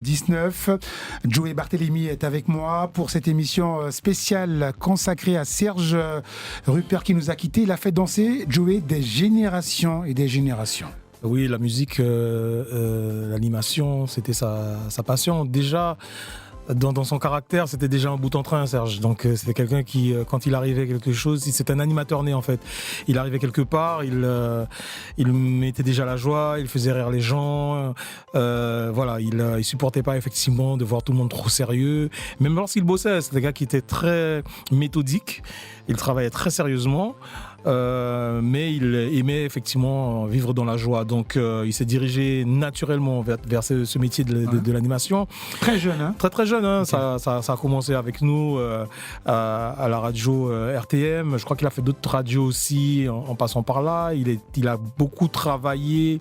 19. Joey Barthélémy est avec moi pour cette émission spéciale consacrée à Serge Rupert qui nous a quittés. Il a fait danser Joey des générations et des générations. Oui, la musique, l'animation, c'était sa passion. Déjà, dans son caractère, c'était déjà un bout en train, Serge. Donc, c'était quelqu'un qui, quand il arrivait à quelque chose, c'est un animateur né, en fait. Il arrivait quelque part, il mettait déjà la joie, il faisait rire les gens. Voilà, il supportait pas, effectivement, de voir tout le monde trop sérieux. Même lorsqu'il bossait, c'était un gars qui était très méthodique. Il travaillait très sérieusement. Mais il aimait effectivement vivre dans la joie. Donc il s'est dirigé naturellement vers ce métier de l'animation. Très jeune, hein? Très jeune, hein. Okay. Ça a commencé avec nous à la radio RTM. Je crois qu'il a fait d'autres radios aussi en passant par là. Il a beaucoup travaillé,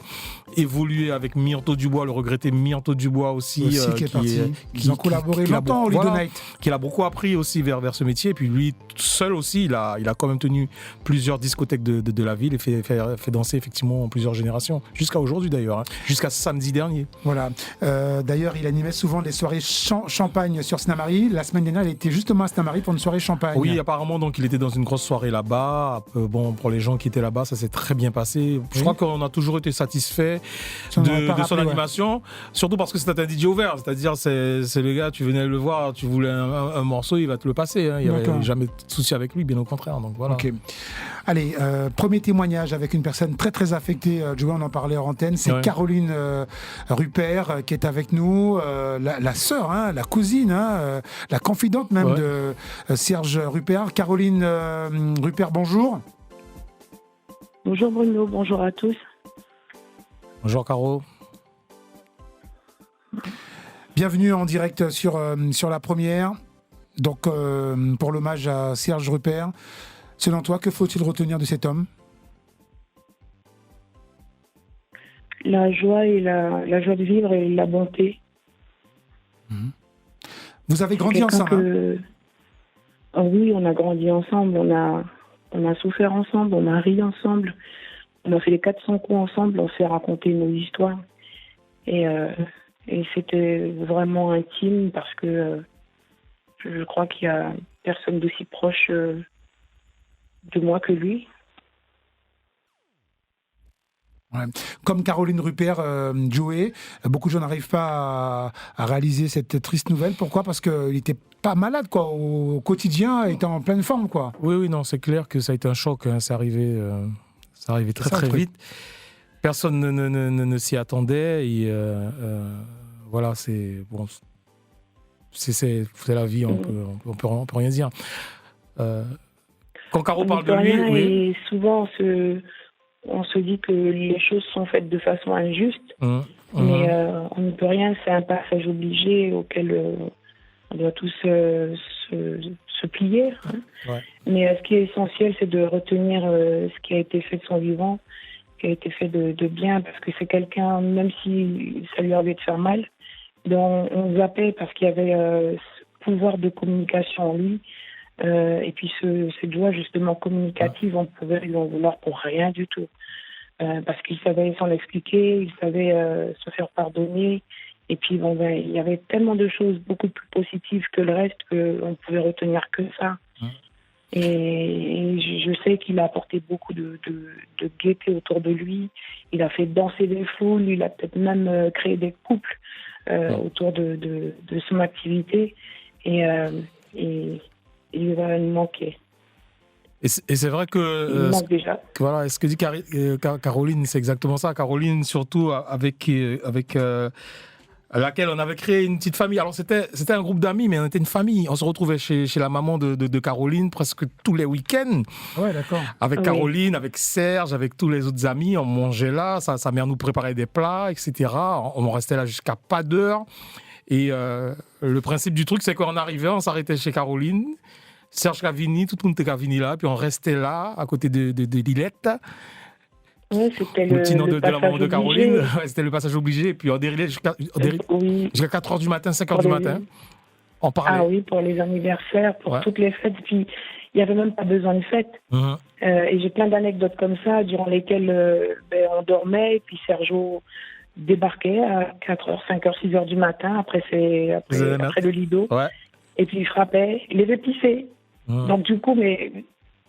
évolué avec Myrto Dubois, le regretté Myrto Dubois aussi. Qui est parti. Ils ont collaboré longtemps au Lido Night. Qu'il a beaucoup appris aussi vers ce métier. Et puis lui, seul aussi, il a quand même tenu plusieurs discothèques de la ville et fait danser effectivement plusieurs générations, jusqu'à aujourd'hui d'ailleurs, hein, jusqu'à samedi dernier. Voilà. D'ailleurs, il animait souvent des soirées champagne sur Snamari. La semaine dernière, il était justement à Snamari pour une soirée champagne. Oui, apparemment, donc il était dans une grosse soirée là-bas. Bon, pour les gens qui étaient là-bas, ça s'est très bien passé. Je crois qu'on a toujours été satisfait de son animation, surtout parce que c'était un DJ ouvert, c'est-à-dire c'est le gars, tu venais le voir, tu voulais un morceau, il va te le passer. Hein. Il n'y avait jamais de souci avec lui, bien au contraire. Donc voilà. Okay. Allez, premier témoignage avec une personne très très affectée, Joey, on en parlait hors antenne, c'est Caroline Rupert qui est avec nous, la sœur, hein, la cousine, hein, la confidente même de Serge Rupert. Caroline Rupert, bonjour. Bonjour Bruno, bonjour à tous. Bonjour Caro. Bienvenue en direct sur la première, donc pour l'hommage à Serge Rupert. Selon toi, que faut-il retenir de cet homme ? La joie et la joie de vivre et la bonté. Vous avez grandi ensemble Oui, on a grandi ensemble, on a souffert ensemble, on a ri ensemble, on a fait les 400 coups ensemble, on s'est raconté nos histoires. Et c'était vraiment intime parce que je crois qu'il y a personne d'aussi proche de moi que lui. Ouais. Comme Caroline Rupert, Joey, beaucoup de gens n'arrivent pas à réaliser cette triste nouvelle. Pourquoi ? Parce qu'il n'était pas malade, quoi. Au quotidien, il était en pleine forme, quoi. Oui, non, c'est clair que ça a été un choc. Hein. C'est arrivé très vite. Personne ne s'y attendait. Et voilà, c'est la vie, on peut rien dire. Quand Caro parle de lui, et souvent on se dit que les choses sont faites de façon injuste, mais on ne peut rien, c'est un passage obligé auquel on doit tous se plier. Hein. Ouais. Mais ce qui est essentiel, c'est de retenir ce qui a été fait de son vivant, ce qui a été fait de bien, parce que c'est quelqu'un, même si ça lui arrivait de faire mal, dont on zappait parce qu'il y avait ce pouvoir de communication en lui. Et puis cette joie justement communicative, on pouvait lui en vouloir pour rien du tout, parce qu'il savait s'en expliquer, il savait se faire pardonner, et puis il y avait tellement de choses beaucoup plus positives que le reste qu'on pouvait retenir que ça. Et je sais qu'il a apporté beaucoup de gaieté autour de lui, il a fait danser des foules, il a peut-être même créé des couples autour de son activité, et il va nous manquer. Et c'est vrai que voilà, ce que dit Caroline, c'est exactement ça. Caroline, surtout avec laquelle on avait créé une petite famille. Alors c'était un groupe d'amis, mais on était une famille. On se retrouvait chez la maman de Caroline presque tous les week-ends. Ouais, d'accord. Avec Caroline, avec Serge, avec tous les autres amis, on mangeait là. Sa mère nous préparait des plats, etc. On restait là jusqu'à pas d'heure. Et le principe du truc, c'est qu'on arrivait, on s'arrêtait chez Caroline, Serge Cavini, tout le monde était Cavini là, puis on restait là, à côté de Lilette. Oui, c'était le petit nom de la maman de Caroline. Ouais, c'était le passage obligé, puis on dérilait jusqu'à 4h du matin, 5h du matin. On parlait. Ah oui, pour les anniversaires, pour toutes les fêtes. Puis il n'y avait même pas besoin de fête. Et j'ai plein d'anecdotes comme ça, durant lesquelles on dormait, et puis Sergio débarquait à 4h, 5h, 6h du matin, après le lido. Ouais. Et puis il frappait, il les épissait. Donc du coup, mais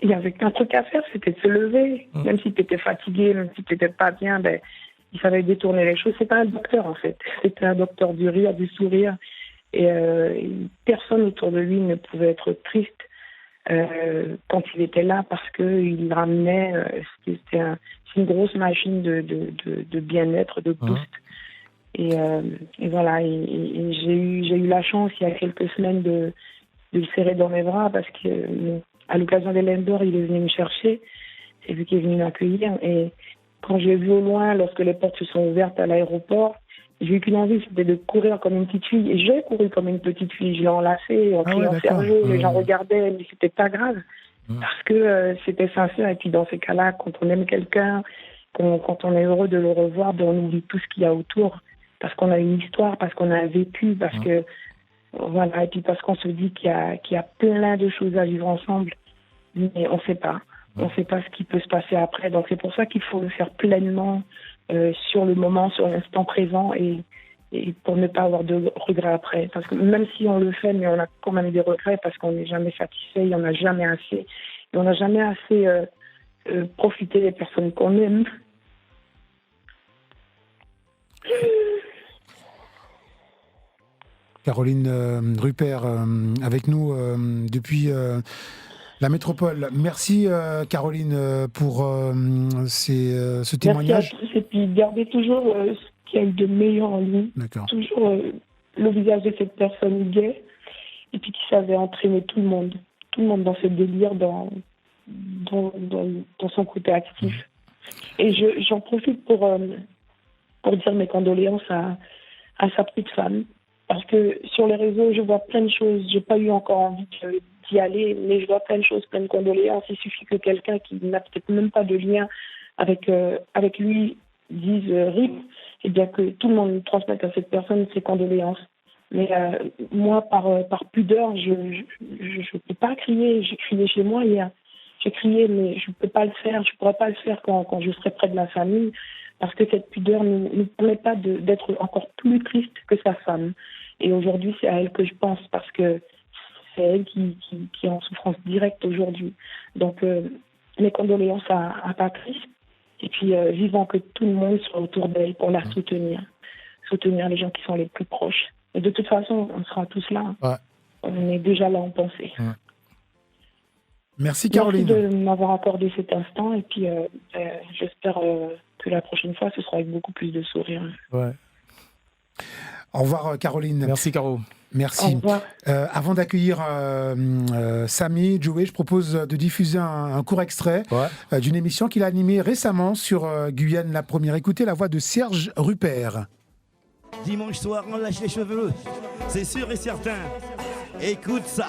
il n'y avait qu'un truc à faire, c'était de se lever. Même si tu étais fatigué, même si tu n'étais pas bien, ben, il savait détourner les choses. C'était un docteur, en fait. C'était un docteur du rire, du sourire. Et personne autour de lui ne pouvait être triste quand il était là, parce qu'il ramenait... c'est une grosse machine de bien-être, de boost. Et voilà, et j'ai eu la chance, il y a quelques semaines, de le serrer dans mes bras, parce que à l'occasion des Laines d'Or, il est venu me chercher. C'est lui qui est venu m'accueillir. Et quand j'ai vu au loin, lorsque les portes se sont ouvertes à l'aéroport, j'ai eu qu'une envie, c'était de courir comme une petite fille. Et j'ai couru comme une petite fille. Je l'ai enlacé en criant Sergio. Les gens regardaient, mais c'était pas grave. Parce que c'était sincère. Et puis dans ces cas-là, quand on aime quelqu'un, quand on est heureux de le revoir, ben on oublie tout ce qu'il y a autour. Parce qu'on a une histoire, parce qu'on a un vécu, parce que... Voilà, et puis parce qu'on se dit qu'il y a plein de choses à vivre ensemble, mais on ne sait pas. On ne sait pas ce qui peut se passer après. Donc c'est pour ça qu'il faut le faire pleinement sur le moment, sur l'instant présent, et pour ne pas avoir de regrets après. Parce que même si on le fait, mais on a quand même des regrets parce qu'on n'est jamais satisfait, il n'y en a jamais assez. Et on n'a jamais assez profité des personnes qu'on aime. Caroline Rupert avec nous depuis la métropole. Merci Caroline pour ce témoignage. Merci à tous, et puis gardez toujours ce qu'il y a eu de meilleur en lui. D'accord. Toujours le visage de cette personne gay, et puis qui savait entraîner tout le monde dans ce délire, dans son côté actif. Et j'en profite pour dire mes condoléances à sa petite femme. Parce que sur les réseaux, je vois plein de choses. J'ai pas eu encore envie d'y aller, mais je vois plein de choses, plein de condoléances. Il suffit que quelqu'un qui n'a peut-être même pas de lien avec lui dise RIP, et bien que tout le monde transmette à cette personne ses condoléances. Mais moi, par pudeur, je peux pas crier. J'ai crié chez moi hier. J'ai crié, mais je peux pas le faire. Je pourrais pas le faire quand je serai près de la famille. Parce que cette pudeur ne nous permet pas d'être encore plus triste que sa femme. Et aujourd'hui, c'est à elle que je pense, parce que c'est elle qui est en souffrance directe aujourd'hui. Donc, mes condoléances à Patrice. Et puis, vivant que tout le monde soit autour d'elle pour la soutenir. Soutenir les gens qui sont les plus proches. Et de toute façon, on sera tous là. Ouais. On est déjà là en pensée. Ouais. Merci Caroline. Merci de m'avoir accordé cet instant. Et puis, j'espère que la prochaine fois, ce sera avec beaucoup plus de sourire. Ouais. Au revoir Caroline. Merci Caro. Merci. Au revoir. Avant d'accueillir Samy, Joey, je propose de diffuser un court extrait d'une émission qu'il a animée récemment sur Guyane La Première. Écoutez la voix de Serge Rupert. Dimanche soir, on lâche les cheveux, c'est sûr et certain. Écoute ça.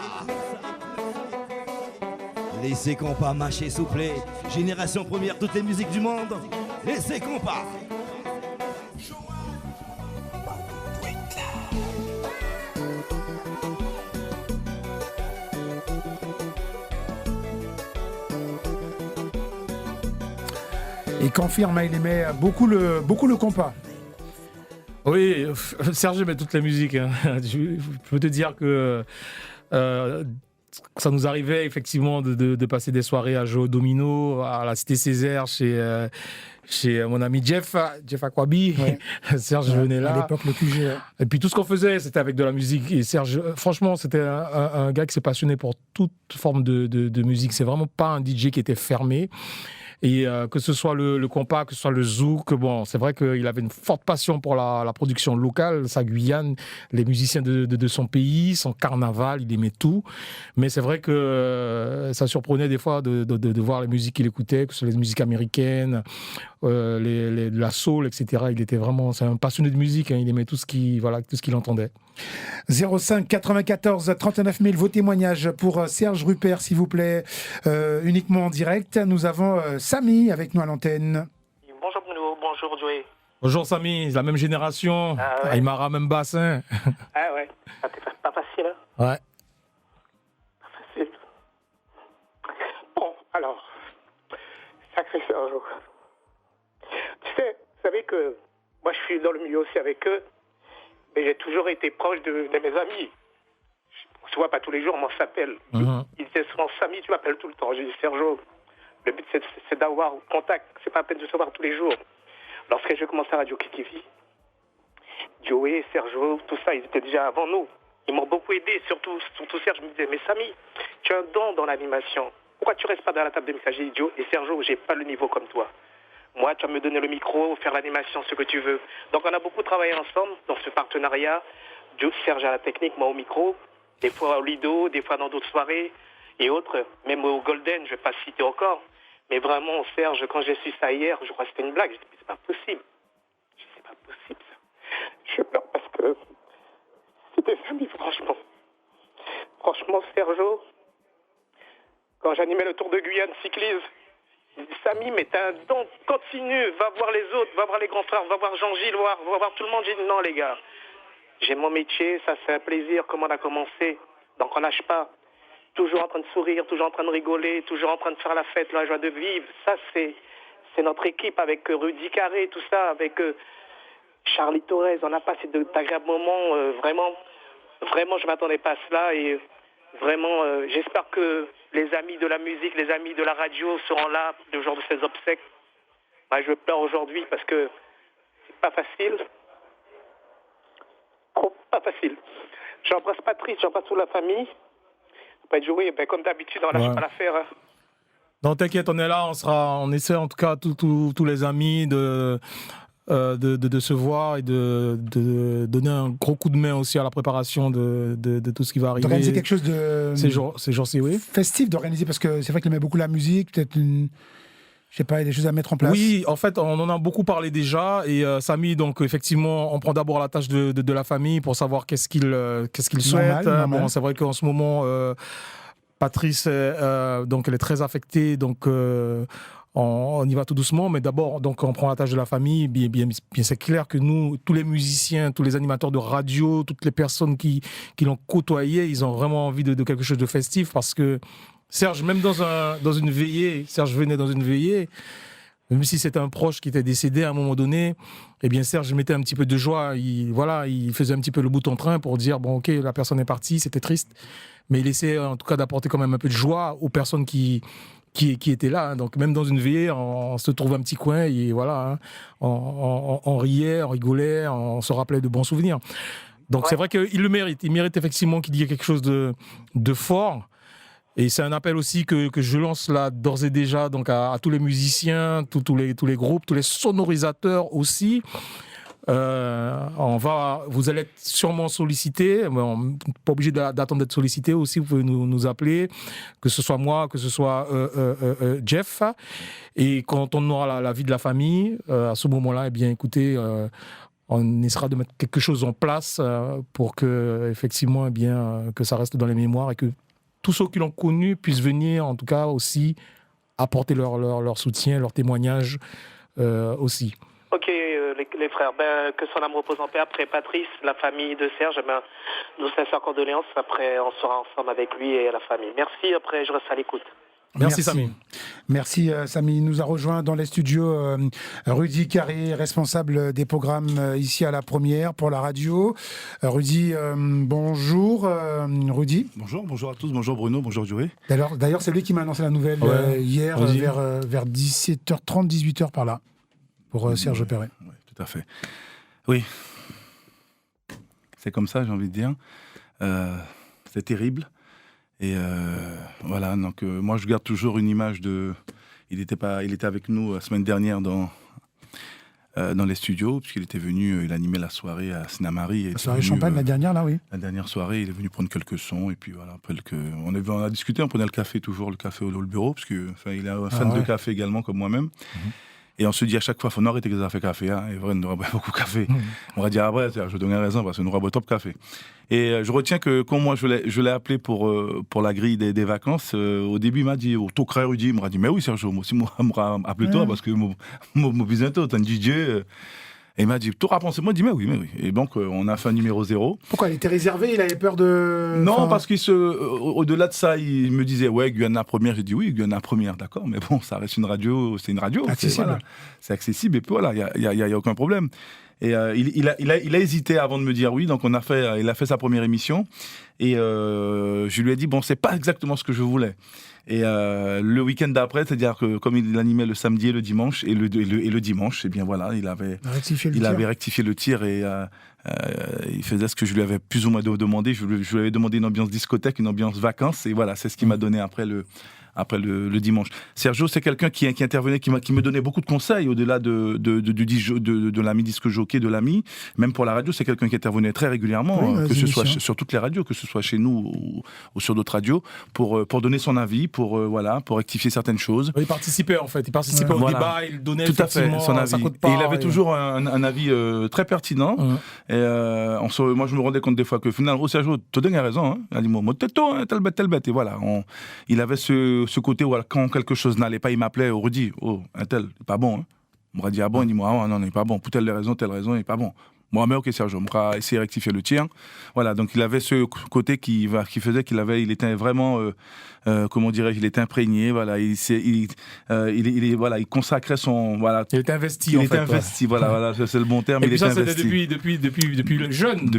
Laissez compas mâcher souffler. Génération première, toutes les musiques du monde. Laissez compas. Et confirme, il aimait beaucoup le compas. Oui, Serge aimait toute la musique. Hein. Je peux te dire que ça nous arrivait effectivement de passer des soirées à jouer au domino, à la Cité Césaire, chez mon ami Jeff Akwabi. Ouais. Serge venait là. À l'époque, le QG. Et puis tout ce qu'on faisait, c'était avec de la musique. Et Serge, franchement, c'était un gars qui s'est passionné pour toute forme de musique. C'est vraiment pas un DJ qui était fermé. Et que ce soit le compas, que ce soit le zouk, bon, c'est vrai qu'il avait une forte passion pour la production locale, sa Guyane, les musiciens de son pays, son carnaval, il aimait tout. Mais c'est vrai que ça surprenait des fois de voir les musiques qu'il écoutait, que ce soit les musiques américaines, la soul, etc. Il était vraiment, c'est un passionné de musique, hein, il aimait tout ce qu'il entendait. 05 94 39 000, vos témoignages pour Serge Rupert, s'il vous plaît, uniquement en direct. Nous avons Samy avec nous à l'antenne. Bonjour Bruno, bonjour Joey. Bonjour Samy, la même génération, Aymara, même bassin. Ah ouais, pas facile hein. Ouais. Pas facile. Bon, alors, sacré Sergio. Tu sais, vous savez que moi, je suis dans le milieu aussi avec eux, mais j'ai toujours été proche de mes amis. On se voit pas tous les jours, mais on s'appelle. Ils disaient souvent, Samy, tu m'appelles tout le temps. J'ai dit, Sergio, le but, c'est d'avoir contact. C'est pas la peine de se voir tous les jours. Lorsque j'ai commencé à Radio KTV, Joey, Sergio, tout ça, ils étaient déjà avant nous. Ils m'ont beaucoup aidé, surtout Serge me disait, mais Samy, tu as un don dans l'animation. Pourquoi tu restes pas dans la table de mixage? J'ai dit, Joe et Sergio, j'ai pas le niveau comme toi. Moi, tu vas me donner le micro, faire l'animation, ce que tu veux. Donc, on a beaucoup travaillé ensemble dans ce partenariat. Joe, Serge à la technique, moi au micro. Des fois au Lido, des fois dans d'autres soirées et autres. Même au Golden, je ne vais pas citer encore. Mais vraiment, Serge, quand j'ai su ça hier, je crois que c'était une blague. Je dis, c'est pas possible. Je dis, c'est pas possible, ça. Je pleure parce que c'est des amis, franchement. Franchement, Sergio, quand j'animais le Tour de Guyane cyclisme, il dit, Samy, mais t'as un don, continue, va voir les autres, va voir les grands frères, va voir Jean-Gilles, va voir tout le monde. J'ai dit, non, les gars, j'aime mon métier, ça c'est un plaisir, comme on a commencé. Donc on lâche pas. Toujours en train de sourire, toujours en train de rigoler, toujours en train de faire la fête, la joie de vivre. Ça, c'est notre équipe avec Rudy Carré, tout ça, avec Charlie Torres. On a passé d'agréables moments. Vraiment, je ne m'attendais pas à cela. Et vraiment, j'espère que les amis de la musique, les amis de la radio seront là le jour de ces obsèques. Moi, je pleure aujourd'hui parce que c'est pas facile. Pas facile. J'embrasse Patrice, j'embrasse toute la famille. Après jouer, comme d'habitude, on lâche pas l'affaire. Hein. Non, t'inquiète, on est là, on essaie en tout cas tous les amis de se voir et de donner un gros coup de main aussi à la préparation de tout ce qui va arriver. D'organiser quelque chose de ces jours-ci, oui. Festif d'organiser, parce que c'est vrai qu'il aimait beaucoup la musique, peut-être je sais pas, il y a des choses à mettre en place. Oui, en fait, on en a beaucoup parlé déjà. Et Samy, donc effectivement, on prend d'abord la tâche de la famille pour savoir qu'est-ce qu'il souhaite. Normal. Bon, c'est vrai qu'en ce moment, Patrice, donc elle est très affectée, donc on y va tout doucement. Mais d'abord, donc on prend la tâche de la famille. Bien, c'est clair que nous, tous les musiciens, tous les animateurs de radio, toutes les personnes qui l'ont côtoyé, ils ont vraiment envie de quelque chose de festif, parce que Serge, même dans une veillée, Serge venait dans une veillée, même si c'était un proche qui était décédé à un moment donné, eh bien Serge mettait un petit peu de joie, il faisait un petit peu le bout en train pour dire, bon ok, la personne est partie, c'était triste, mais il essayait en tout cas d'apporter quand même un peu de joie aux personnes qui étaient là. Donc même dans une veillée, on se trouvait un petit coin et voilà, on riait, on rigolait, on se rappelait de bons souvenirs. Donc c'est vrai qu'il le mérite, il mérite effectivement qu'il y ait quelque chose de fort. Et c'est un appel aussi que je lance là d'ores et déjà, donc à tous les musiciens, tous les groupes, tous les sonorisateurs aussi. Vous allez être sûrement sollicités, pas obligé d'attendre d'être sollicité aussi, vous pouvez nous appeler, que ce soit moi, que ce soit Jeff. Et quand on aura la vie de la famille, à ce moment-là, eh bien écoutez, on essaiera de mettre quelque chose en place pour que effectivement, eh bien, que ça reste dans les mémoires et que tous ceux qui l'ont connu puissent venir, en tout cas, aussi apporter leur soutien, leur témoignage aussi. Ok, les frères, que son âme repose en paix. Après Patrice, la famille de Serge, nos sincères condoléances. Après, on sera ensemble avec lui et la famille. Merci, après, je reste à l'écoute. Merci Samy. Merci Samy. Il nous a rejoint dans les studios Rudy Carré, responsable des programmes ici à la Première pour la radio. Rudy, bonjour. Rudy. Bonjour à tous, bonjour Bruno, bonjour Joey. D'ailleurs, c'est lui qui m'a annoncé la nouvelle hier vers 17h30, 18h par là, pour Serge Perret. Oui, tout à fait. Oui, c'est comme ça, j'ai envie de dire. C'est terrible. Et voilà, donc moi je garde toujours une image de... Il était avec nous la semaine dernière dans les studios, puisqu'il était venu, il animait la soirée à Sinamari. La soirée Champagne, la dernière là, oui. La dernière soirée, il est venu prendre quelques sons, et puis voilà, après on a discuté, on prenait le café au bureau, parce qu'il est un fan de café également, comme moi-même. Mm-hmm. Et on se dit à chaque fois, il faut nous arrêter que ça fait café. Hein. Et vrai, nous avons beaucoup de café. On va dire après, je donnais raison parce que nous avons top café. Et je retiens que quand moi je l'ai appelé pour la grille des vacances, au début il m'a dit, au Tokra Rudy, il m'a dit, mais oui Sergio, moi aussi, moi appelé toi parce que mon business, t'es un DJ. Et il m'a dit, tout pensé moi, il dit, mais oui. Et donc, on a fait un numéro 0. Pourquoi il était réservé? Il avait peur de... Non, parce qu'au-delà de ça, il me disait, ouais, Guyana Première. J'ai dit, oui, Guyana Première, d'accord, mais bon, ça reste une radio, c'est une radio. Accessible. C'est accessible, et puis voilà, il n'y a aucun problème. Et il a hésité avant de me dire oui, donc il a fait sa première émission. Et je lui ai dit, bon, c'est pas exactement ce que je voulais. Et le week-end d'après, c'est-à-dire que comme il animait le samedi et le dimanche, et le dimanche, eh bien voilà, il avait rectifié le tir et il faisait ce que je lui avais plus ou moins demandé. Je lui avais demandé une ambiance discothèque, une ambiance vacances, et voilà, c'est ce qu'il m'a donné après le dimanche. Sergio, c'est quelqu'un qui intervenait, qui me donnait beaucoup de conseils au-delà de l'ami disque jockey, de l'ami. Même pour la radio, c'est quelqu'un qui intervenait très régulièrement, que ce soit sur toutes les radios, que ce soit chez nous ou sur d'autres radios, pour donner son avis, pour rectifier certaines choses. Il participait en fait, au débat, il donnait tout à fait son avis. Et il avait toujours un avis très pertinent. Et moi, je me rendais compte des fois que finalement, Sergio, tu as raison. Hein. Il a dit, moi, tel bête. Et voilà, il avait ce côté où quand quelque chose n'allait pas, il m'appelait, Rudy, un tel, il n'est pas bon. Hein. On m'a dit, ah bon, il dit, moi, non, il n'est pas bon. Pour telle raison, il n'est pas bon. Moi, mais ok, Sergio, on va essayer de rectifier le tir. Voilà, donc il avait ce côté qui faisait il était vraiment, comment dirais-je, il était imprégné. Voilà, il consacrait son, voilà. Il était investi. Il était investi, voilà, c'est le bon terme. Et il puis était ça, investi. depuis le jeune.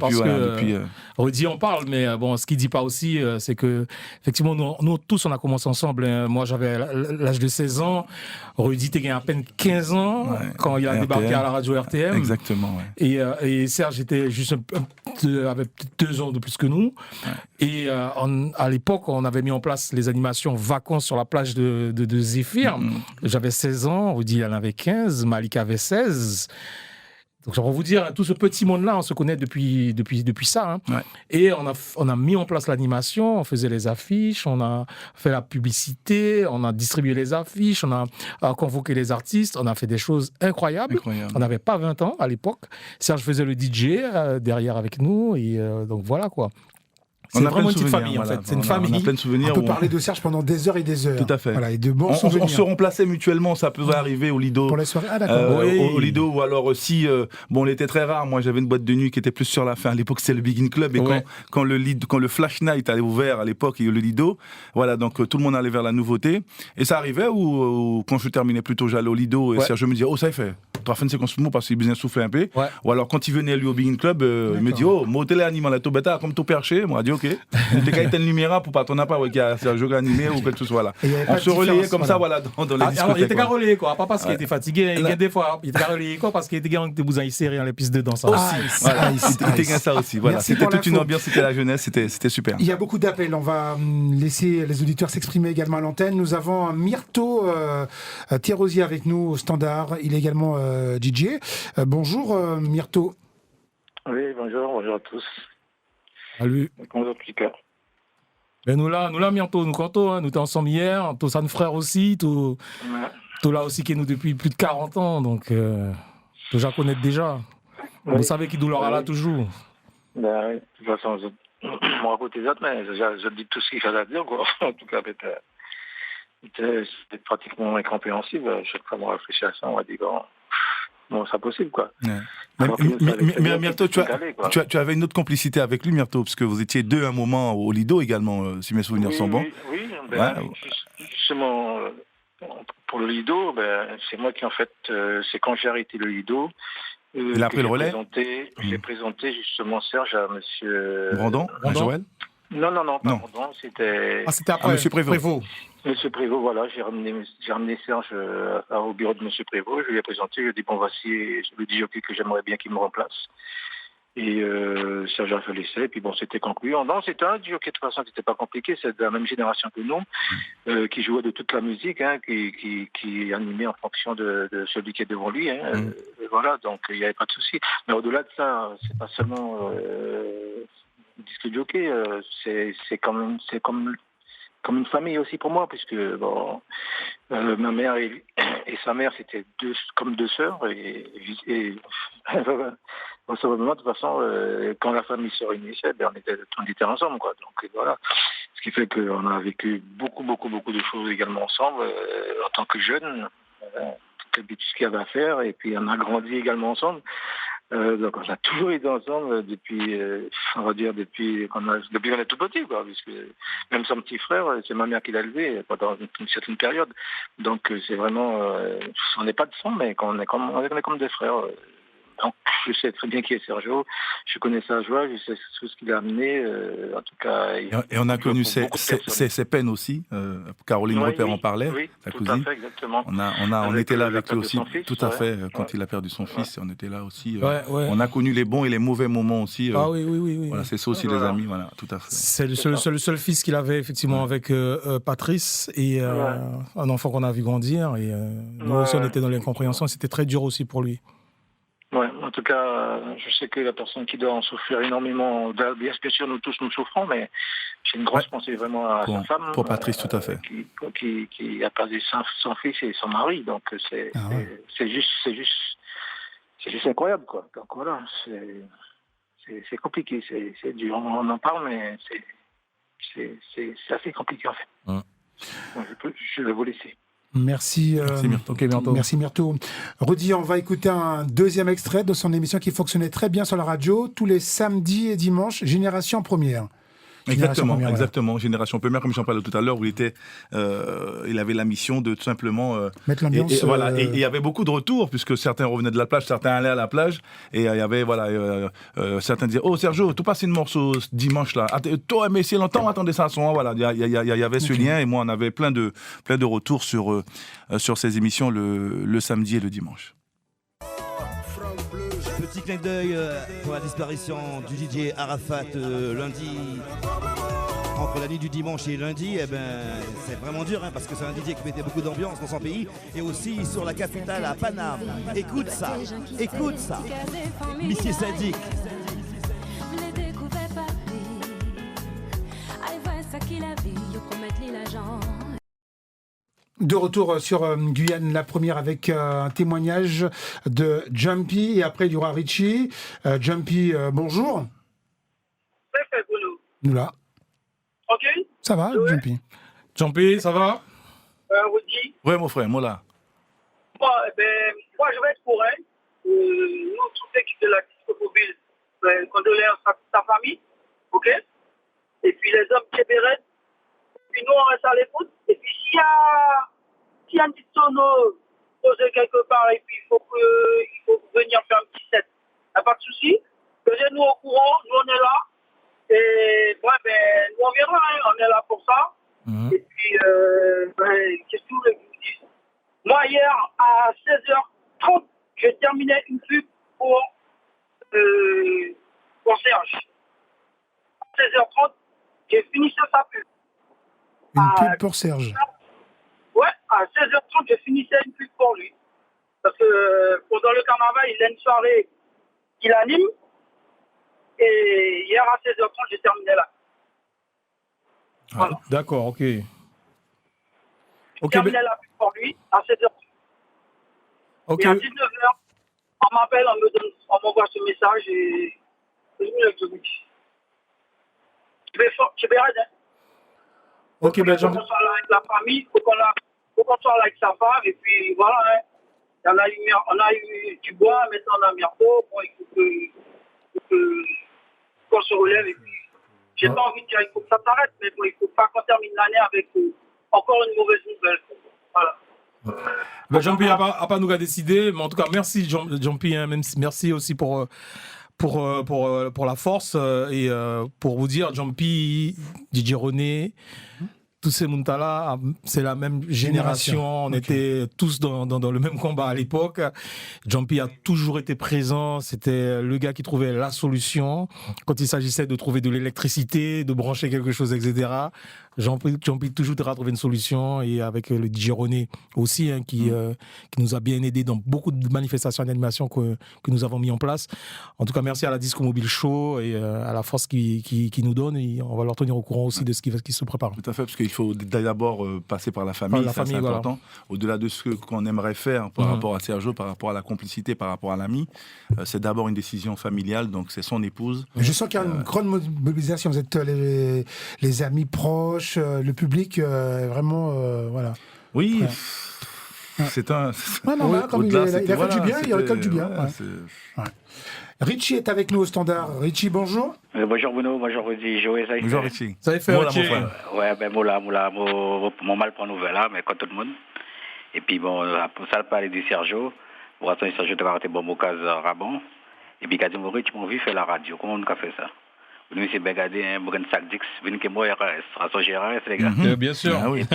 Rudy en parle, mais bon, ce qu'il dit pas aussi, c'est que effectivement, nous tous, on a commencé ensemble. Hein. Moi, j'avais l'âge de 16 ans. Rudy était à peine 15 ans quand il a débarqué à la radio RTM. Exactement. Ouais. Et Serge était juste avait peut-être 2 ans de plus que nous. Ouais. Et à l'époque, on avait mis en place les animations vacances sur la plage de Zéphyr. J'avais 16 ans, Rudy en avait 15, Malik avait 16. Donc, pour vous dire, tout ce petit monde-là, on se connaît depuis ça. Hein. Ouais. Et on a mis en place l'animation, on faisait les affiches, on a fait la publicité, on a distribué les affiches, on a convoqué les artistes, on a fait des choses incroyables. On n'avait pas 20 ans à l'époque. Serge faisait le DJ derrière avec nous. Et donc, voilà quoi. C'est vraiment une petite famille, en fait. C'est une famille. On a plein de souvenirs. On peut parler de Serge pendant des heures et des heures. Tout à fait. Voilà, et de bons souvenirs. On se remplaçait mutuellement. Ça pouvait arriver au Lido. Pour les soirées. Ah, d'accord. Au Lido, ou alors aussi, bon, il était très rare. Moi, j'avais une boîte de nuit qui était plus sur la fin. À l'époque, c'était le Begin Club. Et quand le Flash Night allait ouvert à l'époque, et le Lido, voilà, donc tout le monde allait vers la nouveauté. Et ça arrivait où quand je terminais plutôt, j'allais au Lido. Et Serge me disait, ça y fait. Tu as fait c'est qu'on parce qu'il bien soufflé un peu. Ou alors, quand il venait lui au Begin Club, il me dit, mon télé animal, la bêta, comme tout perché. Moi, je dis, ok. T'as une lumière pour pas ton appart qui a un jeu animé ou quelque chose, voilà. On se relayait comme ça, voilà, dans les discothèques. Il était qu'à relayer, quoi. Pas parce qu'il était fatigué, il y a des fois, il était qu'à relayer, quoi, parce qu'il était qu'à vous serré dans les pistes de danse. Voilà, il était qu'à ça aussi, voilà. C'était toute une ambiance, c'était la jeunesse, c'était super. Il y a beaucoup d'appels, on va laisser les auditeurs s'exprimer également à l'antenne. Nous avons Myrto Thierosier avec nous au standard, il est également DJ. Bonjour Myrto. Oui, bonjour à tous. Salut. Bonjour Pika. Ben nous là, Myrto, nous comptons, hein, nous étions ensemble hier, tous un frère aussi, tout là aussi qui est nous depuis plus de 40 ans, donc déjà connaître déjà. Oui. Vous savez qui nous l'aura là toujours. Ben oui, de toute façon, je me raconte les autres, mais je dis tout ce qu'il fallait dire, quoi. En tout cas, c'était pratiquement incompréhensible. Chaque fois qu'on réfléchit à ça, on va dire, bon, c'est possible, quoi. Ouais. Mais Myrto, tu avais une autre complicité avec lui, Myrto, parce que vous étiez deux à un moment au Lido également, si mes souvenirs sont bons. Oui, justement, pour le Lido, c'est moi qui, en fait, c'est quand j'ai arrêté le Lido. Il a pris le relais. J'ai présenté justement Serge à monsieur... Brandon. Joël. Non, pas Brandon, c'était... Ah, c'était après monsieur Prévost. Monsieur Prévost, voilà, j'ai ramené Serge au bureau de monsieur Prévost, je lui ai présenté, je lui ai dit, bon, voici le DJ que j'aimerais bien qu'il me remplace. Et Serge a fait l'essai, et puis bon, c'était concluant. Non, c'était un DJ de toute façon qui n'était pas compliqué, c'est de la même génération que nous, qui jouait de toute la musique, hein, qui animait en fonction de celui qui est devant lui. Hein, voilà, donc il n'y avait pas de souci. Mais au-delà de ça, c'est pas seulement disque jockey, c'est comme une famille aussi pour moi, puisque bon, ma mère et sa mère c'était comme deux sœurs et bon, de toute façon quand la famille se réunissait, on était ensemble, quoi. Donc voilà, ce qui fait qu'on a vécu beaucoup de choses également ensemble en tant que jeunes, tout ce qu'il y avait à faire, et puis on a grandi également ensemble. Donc on a toujours été ensemble depuis on va dire depuis qu'on est tout petit, quoi, puisque même son petit frère, c'est ma mère qui l'a élevé pendant une certaine période. Donc c'est vraiment on n'est pas de sang, mais on est comme des frères. Donc, je sais très bien qui est Sergio. Je connais sa joie, je sais tout ce qu'il a amené. En tout cas, et on a connu ses peines aussi. Caroline Rupert en parlait, sa cousine. Tout à fait, exactement. On était là avec lui aussi, fils, tout à fait. Quand il a perdu son fils, on était là aussi. Ouais. On a connu les bons et les mauvais moments aussi. Oui. Voilà, c'est ça aussi les amis, voilà, tout à fait. C'est le seul fils qu'il avait effectivement avec Patrice et un enfant qu'on a vu grandir. Et nous aussi, on était dans l'incompréhension. C'était très dur aussi pour lui. Ouais, en tout cas, je sais que la personne qui doit en souffrir énormément, bien sûr, nous tous nous souffrons, mais j'ai une grosse pensée vraiment à sa femme. Pour Patrice, tout à fait. Qui a perdu son fils et son mari, donc c'est juste incroyable, quoi. Donc voilà, c'est compliqué, c'est dur. On en parle, mais c'est assez compliqué en fait. Donc, je vais vous laisser. Merci, Myrto. Merci Myrto. Rudy, on va écouter un deuxième extrait de son émission qui fonctionnait très bien sur la radio tous les samedis et dimanches, Génération Première. Exactement. Génération Première, comme j'en parlais tout à l'heure, où il avait la mission de tout simplement mettre l'ambiance. Et il y avait beaucoup de retours, puisque certains revenaient de la plage, certains allaient à la plage, et il y avait certains disaient « Oh Sergio, tu passes une morceau dimanche là. Toi, mais si longtemps, attendez ça à son. » Voilà, il y avait ce lien, et moi, on avait plein de retours sur ces émissions le samedi et le dimanche. Petit clin d'œil pour la disparition du DJ Arafat lundi. Entre la nuit du dimanche et lundi, c'est vraiment dur parce que c'est un DJ qui mettait beaucoup d'ambiance dans son pays et aussi sur la capitale à Paname. Écoute ça. Monsieur Sadiq. De retour sur Guyane, la première avec un témoignage de Jumpy et après il y aura Richie. Jumpy, bonjour. Nous là. Ok. Ça va, Jumpy? Jumpy, ça va? Rudy. Ouais, mon frère, moi là. Moi, je vais être pour elle. Nous, toute l'équipe de la disco mobile, condoléances à ta famille. Ok. Et puis les hommes Kébéret. Puis nous, on reste à l'écoute. Et puis s'il y a une petite sono posée quelque part et puis il faut venir faire un petit set, il n'y a pas de souci. Tenez-nous au courant, nous on est là. Et nous on viendra, on est là pour ça. Et puis, qu'est-ce que vous voulez que je vous dise? Moi, hier, à 16h30, j'ai terminé une pub pour Serge. À 16h30, j'ai fini sa pub. Une pub pour Serge. Ouais, à 16h30, j'ai fini une pub pour lui. Parce que pendant le carnaval, il a une soirée qu'il anime. Et hier, à 16h30, j'ai terminé là. Voilà. D'accord, ok. J'ai terminé la pub pour lui à 16h30. Okay. Et à 19h, on m'appelle, on m'envoie ce message et je vous dis. Je vais arrêter. Ok, il faut qu'on soit là avec la famille, il faut qu'on soit là avec sa femme, et puis voilà. On a eu du bois, maintenant on a Myrto. Bon, il faut qu'on se relève, et puis j'ai pas envie de dire il faut que ça s'arrête, mais bon, il faut pas qu'on termine l'année avec encore une mauvaise nouvelle. Voilà. Jean-Pierre n'a pas nous à décider, mais en tout cas, merci Jean-Pierre, merci aussi pour la force et pour vous dire, Jean-Pierre, DJ René, tous ces Muntala, c'est la même génération. On était tous dans le même combat à l'époque. Jean-Pierre a toujours été présent. C'était le gars qui trouvait la solution quand il s'agissait de trouver de l'électricité, de brancher quelque chose, etc. Jean-Pierre toujours a trouvé une solution, et avec le DJ René aussi, qui nous a bien aidé dans beaucoup de manifestations d'animation que nous avons mis en place. En tout cas, merci à la Disco Mobile Show et à la force qui nous donne, et on va leur tenir au courant aussi de ce qui se prépare. Tout à fait, parce qu'il faut d'abord passer par la famille, c'est important. Voilà. Au-delà de ce qu'on aimerait faire par rapport à Sergio, par rapport à la complicité, par rapport à l'ami, c'est d'abord une décision familiale, donc c'est son épouse. Je sens qu'il y a une grande mobilisation. Vous êtes les amis proches, le public, vraiment, voilà. Oui. C'est un. Comme il a fait du bien, il récolte du bien. Richie est avec nous au standard. Richie, bonjour. Bonjour Bruno, bonjour Rudy, Joël. Bonjour Richie. Ça a fait Richie. Ouais, mon mal prend nouvelle là, mais comme tout le monde. Et puis bon, pour ça, parler de Sergio, Pour l'instant, je te raconte bon Mokaz Rabon. Et puis, quand tu m'as vu faire la radio, comment on a fait ça? Nous, c'est Begadé, un Bren Sac-Dix, venu que moi, RS, RS, les gars. Bien sûr. Ah oui.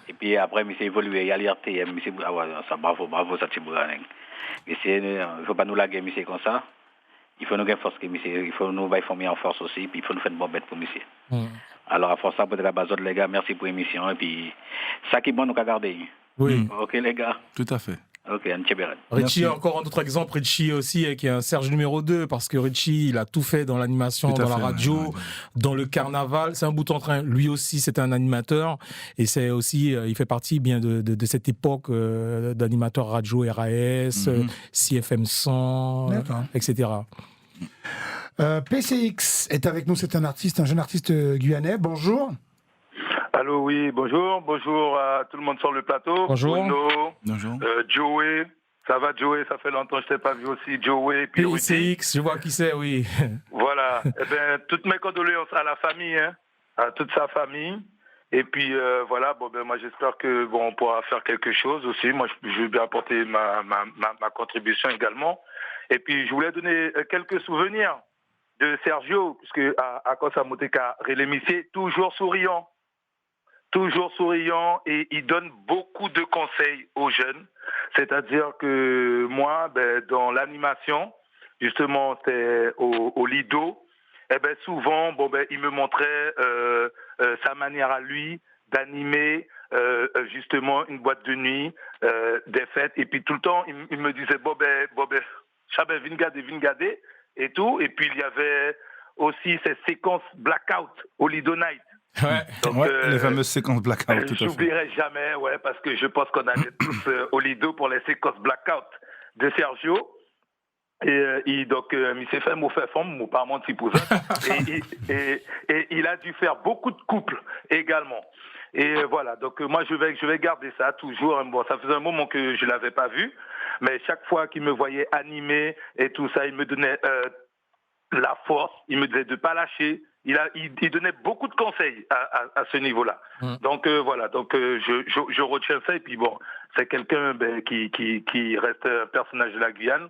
Et puis après, il s'est évolué, il y a l'IRTM, ça, bravo, ça, c'est bon. Mais il ne faut pas nous laguer, mais c'est comme ça. Il faut nous gagner force, il faut nous former en force aussi, puis il faut nous faire une bonne bête pour monsieur. Alors, à force, ça, pour la base, les gars, merci pour l'émission, et puis, ça qui est bon, nous, qu'à garder. Oui. Ok, les gars. Tout à fait. Ok, un Tchéberet. Richie, encore un autre exemple, Richie aussi, qui est un Serge numéro 2, parce que Richie, il a tout fait dans l'animation, dans la radio, dans le carnaval. C'est un bout en train. Lui aussi, c'est un animateur. Et c'est aussi, il fait partie bien de cette époque d'animateur radio RAS, CFM 100, etc. PCX est avec nous, c'est un jeune artiste guyanais. Bonjour. Allô, oui, bonjour. Bonjour à tout le monde sur le plateau. Bonjour. Bruno, Bonjour. Joey. Ça va, Joey? Ça fait longtemps que je t'ai pas vu aussi. Joey, puis PCX, je vois qui c'est, oui. Voilà. Eh bien, toutes mes condoléances à la famille, hein, à toute sa famille. Et puis, voilà, moi, j'espère que, on pourra faire quelque chose aussi. Moi, je vais bien apporter ma contribution également. Et puis, je voulais donner quelques souvenirs de Sergio, puisque à Kosa Moteka, Rélémissier, toujours souriant. Toujours souriant, et il donne beaucoup de conseils aux jeunes. C'est-à-dire que moi, dans l'animation, justement, c'était au Lido, souvent, il me montrait sa manière à lui d'animer justement une boîte de nuit, des fêtes, et puis tout le temps, il me disait, j'avais Vingade et tout, et puis il y avait aussi ces séquences blackout au Lido Night. Donc, les fameuses séquences blackout, tout à fait. J'oublierai jamais, parce que je pense qu'on allait tous au Lido pour les séquences blackout de Sergio. Et donc, il s'est fait mon fait femme, mon parent de cousin. Et il a dû faire beaucoup de couples également. Et voilà, donc moi je vais garder ça toujours. Bon, ça faisait un moment que je l'avais pas vu, mais chaque fois qu'il me voyait animer et tout ça, il me donnait la force, il me disait de pas lâcher. Il donnait beaucoup de conseils à ce niveau-là. Donc voilà, donc je retiens ça, et puis c'est quelqu'un qui reste un personnage de la Guyane.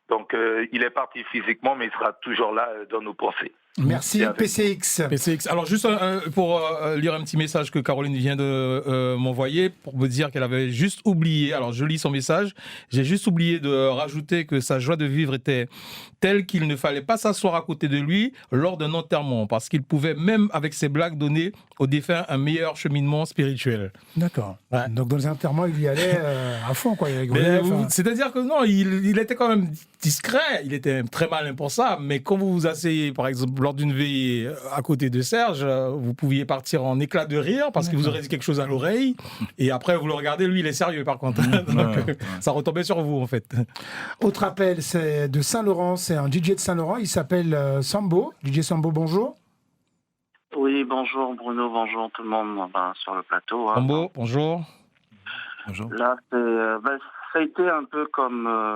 Donc il est parti physiquement, mais il sera toujours là dans nos pensées. Merci PCX. Alors juste pour lire un petit message que Caroline vient de m'envoyer pour me dire qu'elle avait juste oublié, alors je lis son message, j'ai juste oublié de rajouter que sa joie de vivre était telle qu'il ne fallait pas s'asseoir à côté de lui lors d'un enterrement, parce qu'il pouvait même avec ses blagues donner aux défunts un meilleur cheminement spirituel. D'accord. Ouais. Donc dans les enterrements, il y allait à fond, quoi. C'est-à-dire que non, il était quand même discret, il était très malin pour ça, mais quand vous vous asseyez, par exemple, lors d'une veillée à côté de Serge, vous pouviez partir en éclat de rire parce que vous aurez dit quelque chose à l'oreille, et après vous le regardez, lui il est sérieux par contre. Donc ça retombait sur vous en fait. Autre appel, c'est de Saint-Laurent, c'est un DJ de Saint-Laurent, il s'appelle Sambo. DJ Sambo, bonjour. Oui, bonjour Bruno, bonjour tout le monde sur le plateau. Sambo, bonjour. Bonjour. Là, ça a été un peu comme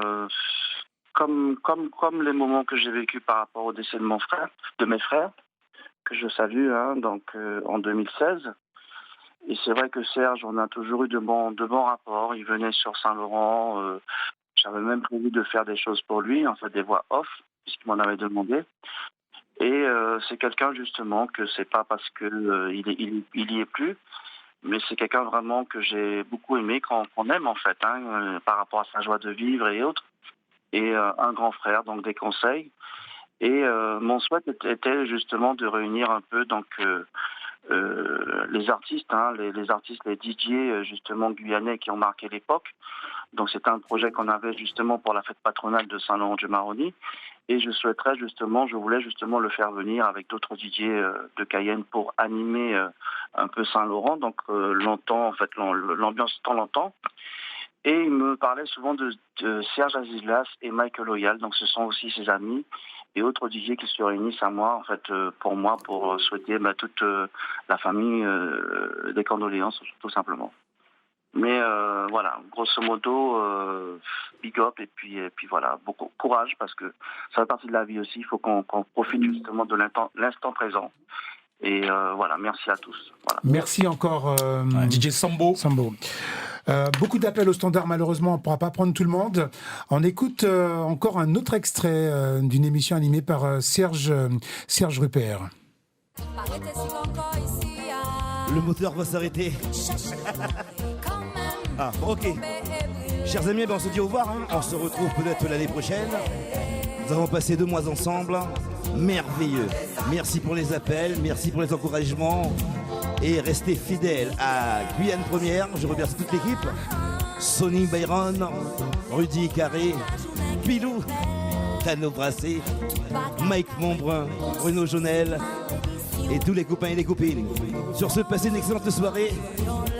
les moments que j'ai vécu par rapport au décès de mes frères, que je salue, donc en 2016. Et c'est vrai que Serge, on a toujours eu de bons rapports. Il venait sur Saint-Laurent. J'avais même prévu de faire des choses pour lui, en fait des voix off, puisqu'il m'en avait demandé. Et c'est quelqu'un justement que c'est pas parce que il y est plus, mais c'est quelqu'un vraiment que j'ai beaucoup aimé, qu'on aime en fait, par rapport à sa joie de vivre et autres. Et un grand frère, donc des conseils. Et mon souhait était justement de réunir un peu donc les artistes, les artistes, les DJ justement guyanais qui ont marqué l'époque. Donc c'était un projet qu'on avait justement pour la fête patronale de Saint-Laurent-du-Maroni. Et je voulais justement le faire venir avec d'autres DJ de Cayenne pour animer un peu Saint-Laurent, donc longtemps, en fait, l'ambiance tant longtemps. Et il me parlait souvent de Serge Azizlas et Michael Loyal, donc ce sont aussi ses amis et autres DJ qui se réunissent à moi, en fait, pour souhaiter toute la famille des condoléances, tout simplement. Mais voilà, grosso modo, big up, et puis voilà, beaucoup courage, parce que ça fait partie de la vie aussi, il faut qu'on profite justement de l'instant présent. Et voilà, merci à tous. Voilà. Merci encore DJ Sambo. Beaucoup d'appels au standard, malheureusement, on ne pourra pas prendre tout le monde. On écoute encore un autre extrait d'une émission animée par Serge Rupert. Le moteur va s'arrêter. Ah, ok. Chers amis, on se dit au revoir. Hein. On se retrouve peut-être l'année prochaine. Nous avons passé 2 mois ensemble. Merveilleux. Merci pour les appels, merci pour les encouragements. Et restez fidèles à Guyane Première. Je remercie toute l'équipe. Sonny Byron, Rudy Carré, Pilou, Tano Brassé, Mike Montbrun, Bruno Jonel et tous les copains et les copines. Sur ce, passez une excellente soirée.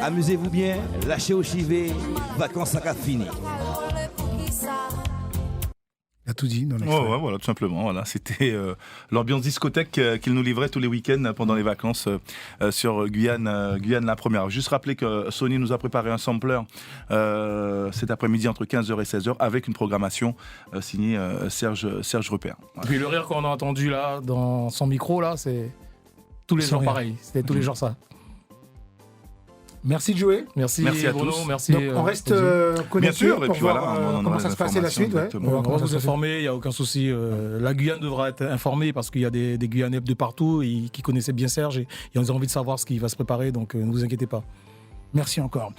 Amusez-vous bien, lâchez au chivet, vacances à fini. Il a tout dit dans l'extrait. Ouais, voilà, tout simplement. Voilà. C'était l'ambiance discothèque qu'il nous livrait tous les week-ends pendant les vacances sur Guyane la première. Juste rappeler que Sony nous a préparé un sampler cet après-midi entre 15h et 16h avec une programmation signée Serge Rupert. Voilà. Et puis le rire qu'on a entendu là dans son micro, là, c'est tous les jours pareil. C'était tous les jours ça. Merci de jouer. Merci à Bruno, tous. Merci. Donc, on reste connecté. Bien sûr, et puis voir, voilà, comment ça se passait la suite. Ouais. On va vous informer, il n'y a aucun souci. La Guyane devra être informée parce qu'il y a des Guyanais de partout qui connaissaient bien Serge et ils ont envie de savoir ce qui va se préparer, donc ne vous inquiétez pas. Merci encore.